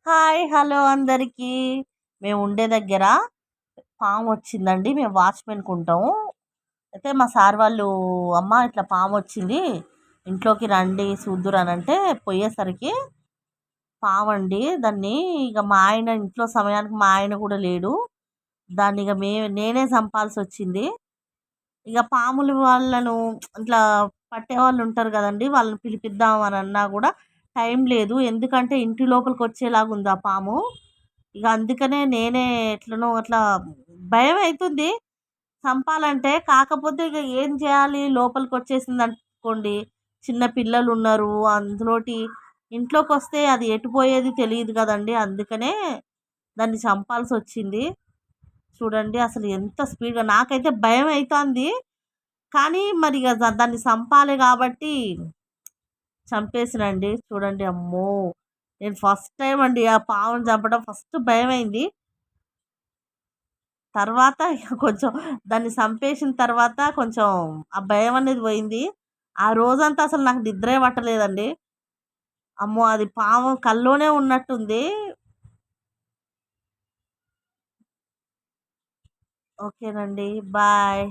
Hi! Hello అందరికీ. మేము ఉండే దగ్గర పామొచ్చిందండి. మేము వాచ్‌మెన్‌కుంటాము. అయితే మా సార్ వాళ్ళు, "అమ్మ ఇట్లా పామొచ్చింది. ఇంట్లోకి రండి చూద్దురనంటే" పోయేసరికి పామండి. దాన్ని ఇగ మా ఆయన ఇంట్లో సమయానికి మా ఆయన కూడా లేడు. దాన్ని ఇగ నేనే చంపాల్సొచ్చింది. ఇగ పాములు వాళ్ళను ఇట్లా పట్టేవాళ్ళు ఉంటారు గదండీ! వాళ్ళని పిలిపిద్దాం అని అన్నా గూడా టైం లేదు. ఎందుకంటే ఇంటి లోపలికొచ్చేలాగుంది ఆ పాము. ఇగ అందుకనే నేనే ఎట్లనో అట్లా భయమైతుంది చంపాలంటే. కాకపోతే ఇగ ఏం చేయాలి? లోపలికొచ్చేసిందనుకోండి, చిన్న పిల్లలున్నారు. అందులోటి ఇంట్లోకొస్తే అది ఎటు పోయేది తెలీదు గదండీ! అందుకనే దాన్ని చంపాల్సొచ్చింది. చూడండి అసలు ఎంత స్పీడ్‌గా నాకైతే భయమైతాంది. కానీ మరిగ దాన్ని సంపాలి గాబట్టి చంపేసినండి. చూడండి అమ్మో! నేను ఫస్ట్ టైమ్ అండి ఆ పావుని చంపడం. ఫస్ట్ భయమైంది. తర్వాత ఇగ కొంచెం దాన్ని సంపేసిన తర్వాత కొంచెం ఆ భయం అనేది పోయింది. ఆ రోజంతా అసలు నాకు నిద్రే పట్టలేదండి. అమ్మో! అది పాము కల్లోనే ఉన్నట్టుంది. ఓకేనండి. బాయ్.